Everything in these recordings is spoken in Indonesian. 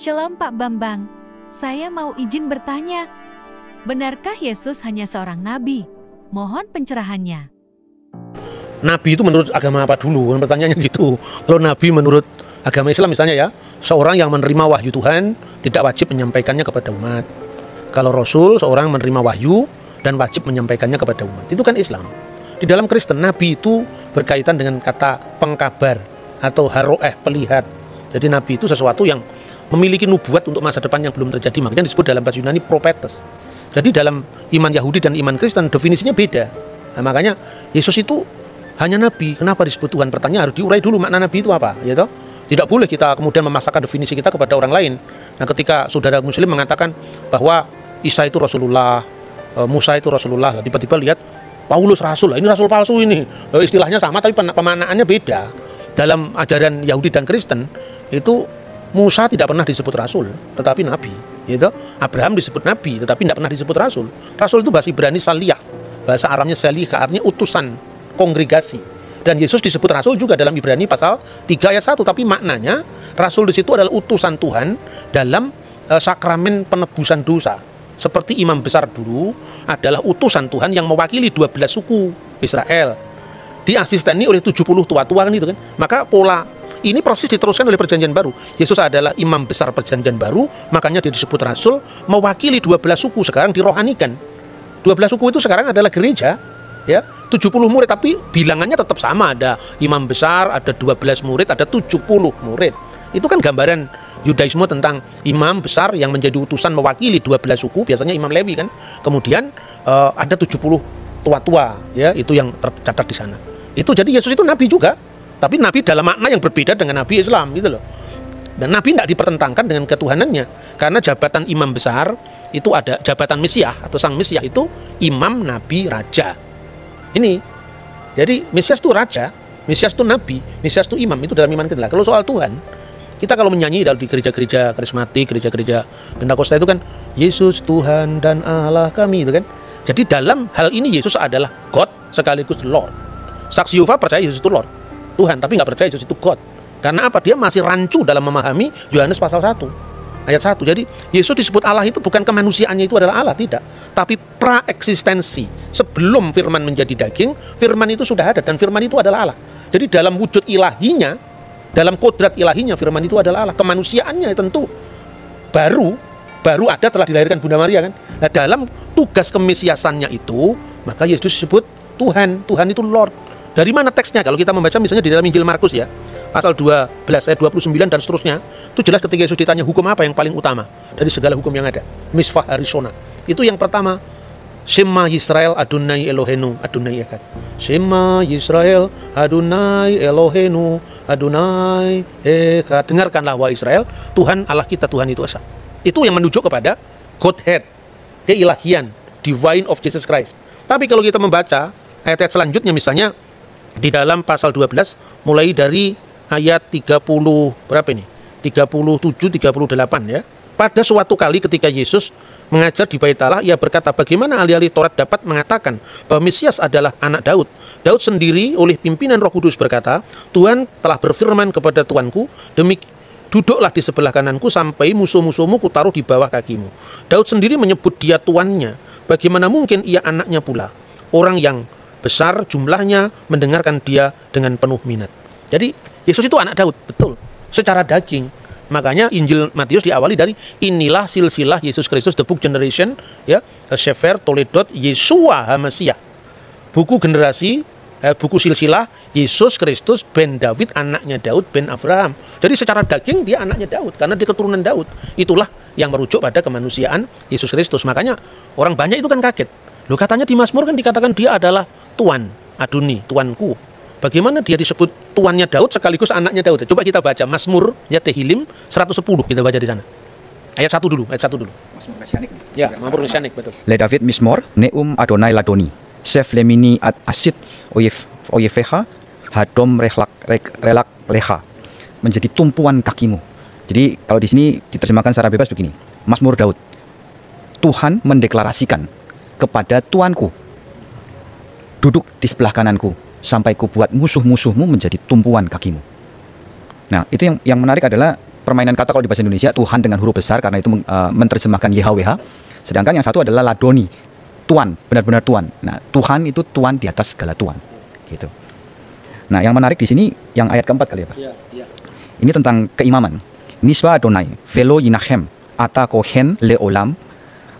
Shalom Pak Bambang, saya mau izin bertanya. Benarkah Yesus hanya seorang nabi? Mohon pencerahannya. Nabi itu menurut agama apa dulu? Pertanyaannya gitu. Kalau nabi menurut agama Islam misalnya ya, seorang yang menerima wahyu Tuhan tidak wajib menyampaikannya kepada umat. Kalau Rasul, seorang menerima wahyu dan wajib menyampaikannya kepada umat. Itu kan Islam. Di dalam Kristen, nabi itu berkaitan dengan kata pengkabar atau haroeh, pelihat. Jadi nabi itu sesuatu yang memiliki nubuat untuk masa depan yang belum terjadi. Makanya disebut dalam bahasa Yunani prophetes. Jadi dalam iman Yahudi dan iman Kristen definisinya beda. Nah, makanya Yesus itu hanya nabi. Kenapa disebut Tuhan? Pertanyaan harus diurai dulu makna nabi itu apa, ya toh? Tidak boleh kita kemudian memaksakan definisi kita kepada orang lain. Nah, ketika saudara muslim mengatakan bahwa Isa itu Rasulullah, Musa itu Rasulullah, tiba-tiba lihat Paulus Rasul, ini Rasul palsu ini. Istilahnya sama tapi pemaknaannya beda. Dalam ajaran Yahudi dan Kristen itu Musa tidak pernah disebut Rasul, tetapi Nabi. Gitu. Abraham disebut Nabi, tetapi tidak pernah disebut Rasul. Rasul itu bahasa Ibrani saliyah, bahasa Aramnya salih, artinya utusan, kongregasi. Dan Yesus disebut Rasul juga dalam Ibrani pasal 3 ayat 1, tapi maknanya Rasul di situ adalah utusan Tuhan dalam sakramen penebusan dosa. Seperti imam besar dulu adalah utusan Tuhan yang mewakili 12 suku Israel. Diasisteni oleh 70 tua-tua kan itu kan. Maka pola ini proses diteruskan oleh perjanjian baru. Yesus adalah imam besar perjanjian baru, makanya dia disebut Rasul, mewakili 12 suku, sekarang dirohanikan. 12 suku itu sekarang adalah gereja, ya, 70 murid, tapi bilangannya tetap sama, ada imam besar, ada 12 murid, ada 70 murid. Itu kan gambaran Yudaisme tentang imam besar yang menjadi utusan mewakili 12 suku, biasanya imam Lewi kan. Kemudian ada 70 tua-tua, ya, itu yang tercatat di sana. Itu jadi Yesus itu nabi juga. Tapi nabi dalam makna yang berbeda dengan nabi Islam gitu loh. Dan nabi tidak dipertentangkan dengan ketuhanannya. Karena jabatan imam besar itu ada jabatan Mesias atau sang Mesias itu imam, nabi, raja. Ini. Jadi Mesias itu raja, Mesias itu nabi, Mesias itu imam, itu dalam iman kita. Kalau soal Tuhan, kita kalau menyanyi di gereja-gereja karismatik, gereja-gereja Pentakosta itu kan Yesus Tuhan dan Allah kami itu kan. Jadi dalam hal ini Yesus adalah God sekaligus Lord. Saksi Yehova percaya Yesus itu Lord, Tuhan, tapi nggak percaya Yesus itu God. Karena apa? Dia masih rancu dalam memahami Yohanes pasal 1 ayat 1. Jadi Yesus disebut Allah itu bukan kemanusiaannya itu adalah Allah, tidak, tapi praeksistensi. Sebelum firman menjadi daging, firman itu sudah ada dan firman itu adalah Allah. Jadi dalam wujud ilahinya, dalam kodrat ilahinya, firman itu adalah Allah. Kemanusiaannya tentu baru ada telah dilahirkan Bunda Maria kan. Nah, dalam tugas kemesiasannya itu, maka Yesus disebut Tuhan. Tuhan itu Lord. Dari mana teksnya? Kalau kita membaca misalnya di dalam Injil Markus ya, pasal 12 ayat 29 dan seterusnya, itu jelas ketika Yesus ditanya hukum apa yang paling utama dari segala hukum yang ada. Misvah Harishona. Itu yang pertama, Shema Yisrael Adonai Elohenu Adonai Echad. Shema Yisrael Adonai Elohenu Adonai Echad. Dengarkanlah wahai Israel, Tuhan Allah kita, Tuhan itu esa. Itu yang menunjuk kepada Godhead, keilahian, divine of Jesus Christ. Tapi kalau kita membaca ayat-ayat selanjutnya misalnya di dalam pasal 12 mulai dari ayat 30 berapa ini? 37 38 ya. Pada suatu kali ketika Yesus mengajar di Bait Allah, ia berkata, bagaimana ahli-ahli Taurat dapat mengatakan bahwa Mesias adalah anak Daud? Daud sendiri oleh pimpinan Roh Kudus berkata, Tuhan telah berfirman kepada Tuanku, duduklah di sebelah kananku sampai musuh-musuhmu kutaruh di bawah kakimu. Daud sendiri menyebut dia tuannya. Bagaimana mungkin ia anaknya pula? Orang yang besar jumlahnya mendengarkan dia dengan penuh minat. Jadi Yesus itu anak Daud, betul, secara daging. Makanya Injil Matius diawali dari inilah silsilah Yesus Kristus, the book generation, ya, Sefer Toledot Yesua HaMasiah. Buku generasi, buku silsilah Yesus Kristus ben David, anaknya Daud ben Abraham. Jadi secara daging dia anaknya Daud karena dia keturunan Daud. Itulah yang merujuk pada kemanusiaan Yesus Kristus. Makanya orang banyak itu kan kaget. Loh, katanya di Mazmur kan dikatakan dia adalah Tuan, Adoni, Tuanku. Bagaimana dia disebut tuannya Daud sekaligus anaknya Daud? Coba kita baca Mazmur ya Tehillim 110, kita baca di sana. Ayat 1 dulu, ayat 1 dulu. Mazmur Mesianik. Ya, Mazmur Mesianik, betul. Le David Mismor, Neum Adonai Ladoni, Sef Lemini Ad Asid Oyefeha, Hadom Relak Leha, menjadi tumpuan kakimu. Jadi kalau di sini diterjemahkan secara bebas begini, Mazmur Daud, Tuhan mendeklarasikan kepada Tuanku, duduk di sebelah kananku sampai ku buat musuh-musuhmu menjadi tumpuan kakimu. Nah, itu yang menarik adalah permainan kata kalau di bahasa Indonesia Tuhan dengan huruf besar karena itu menerjemahkan YHWH. Sedangkan yang satu adalah ladoni, Tuan, benar-benar Tuan. Nah, Tuhan itu Tuan di atas segala Tuan, gitu. Nah, yang menarik di sini yang ayat keempat kali ya, Pak. Ini tentang keimaman. Niswa Adonai, velo yinachem, ata kohen leolam,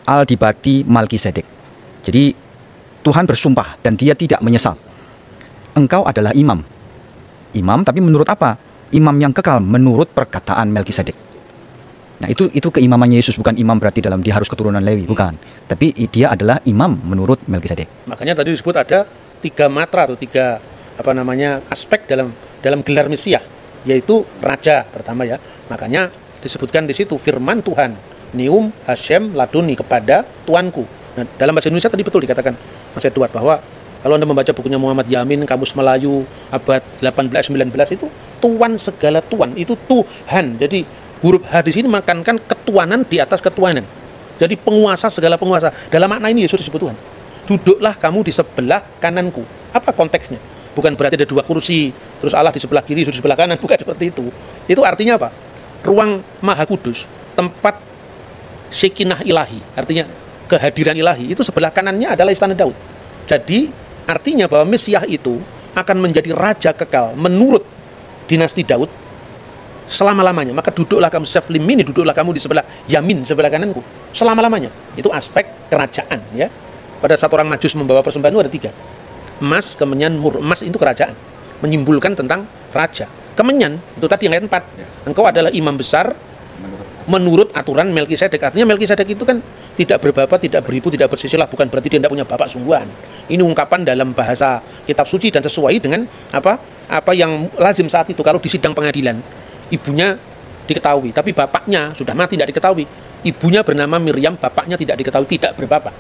al dibati Malkisedek. Jadi Tuhan bersumpah dan dia tidak menyesal. Engkau adalah imam. Imam tapi menurut apa? Imam yang kekal menurut perkataan Melkisedek. Nah, itu keimamannya Yesus, bukan imam berarti dalam dia harus keturunan Lewi, bukan. Tapi dia adalah imam menurut Melkisedek. Makanya tadi disebut ada 3 matra atau 3 aspek dalam gelar Mesias, yaitu raja pertama ya. Makanya disebutkan di situ firman Tuhan, Neum Hashem Ladoni, kepada Tuanku. Nah, dalam bahasa Indonesia tadi betul dikatakan Mas Edward bahwa kalau Anda membaca bukunya Muhammad Yamin, Kamus Melayu abad 18-19, itu Tuan segala Tuan, itu Tuhan. Jadi huruf H di sini menekankan ketuanan di atas ketuanan. Jadi penguasa segala penguasa. Dalam makna ini Yesus disebut Tuhan. Duduklah kamu di sebelah kananku. Apa konteksnya? Bukan berarti ada 2 kursi, terus Allah di sebelah kiri, Yesus di sebelah kanan. Bukan seperti itu. Itu artinya apa? Ruang Maha Kudus, tempat Sekinah ilahi, artinya kehadiran ilahi, itu sebelah kanannya adalah istana Daud. Jadi artinya bahwa Mesias itu akan menjadi raja kekal menurut dinasti Daud selama-lamanya. Maka duduklah kamu Seflimini, duduklah kamu di sebelah Yamin, sebelah kananku, selama-lamanya. Itu aspek kerajaan ya. Pada saat orang Majus membawa persembahan itu ada 3. Emas, kemenyan, mur. Emas itu kerajaan, menyimbolkan tentang raja. Kemenyan itu tadi yang ayat 4. Engkau adalah imam besar menurut aturan Melkisedek. Artinya Melkisedek itu kan tidak berbapak, tidak beribu, tidak bersisilah. Bukan berarti dia tidak punya bapak sungguhan. Ini ungkapan dalam bahasa kitab suci dan sesuai dengan apa yang lazim saat itu. Kalau di sidang pengadilan, ibunya diketahui, tapi bapaknya sudah mati, tidak diketahui. Ibunya bernama Miriam, bapaknya tidak diketahui, tidak berbapak.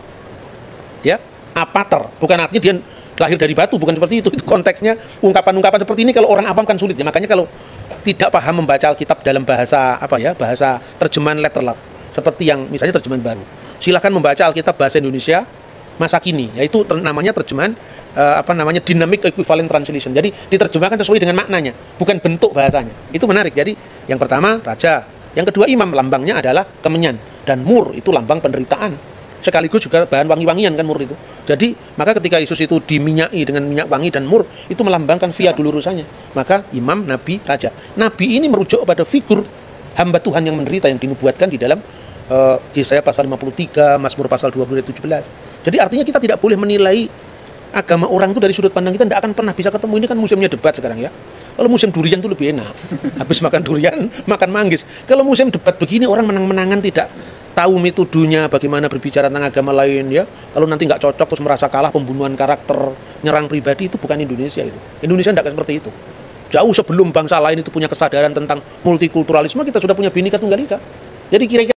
Ya, apater. Bukan artinya dia lahir dari batu, bukan seperti itu. Itu konteksnya ungkapan-ungkapan seperti ini kalau orang awam kan sulit ya. Makanya kalau tidak paham membaca Alkitab dalam bahasa bahasa terjemahan letterlock, seperti yang misalnya terjemahan baru, silakan membaca Alkitab bahasa Indonesia masa kini, yaitu namanya terjemahan dynamic equivalent translation. Jadi diterjemahkan sesuai dengan maknanya, bukan bentuk bahasanya. Itu menarik. Jadi yang pertama raja, yang kedua imam, lambangnya adalah kemenyan, dan mur itu lambang penderitaan. Sekaligus juga bahan wangi-wangian kan mur itu. Jadi maka ketika Yesus itu diminyaki dengan minyak wangi dan mur, itu melambangkan via dulurusannya. Maka imam, nabi, raja. Nabi ini merujuk pada figur hamba Tuhan yang menderita yang dinubuatkan di dalam Yesaya pasal 53, Mazmur pasal 20 ayat 17. Jadi artinya kita tidak boleh menilai agama orang itu dari sudut pandang kita, tidak akan pernah bisa ketemu. Ini kan musimnya debat sekarang ya. Kalau musim durian itu lebih enak. Habis makan durian, makan manggis. Kalau musim debat begini, orang menang-menangan, tidak tahu metodenya bagaimana berbicara tentang agama lain ya. Kalau nanti nggak cocok terus merasa kalah, pembunuhan karakter, nyerang pribadi, itu bukan Indonesia itu. Indonesia tidak seperti itu. Jauh sebelum bangsa lain itu punya kesadaran tentang multikulturalisme, kita sudah punya Bhinneka Tunggal Ika. Jadi kira-kira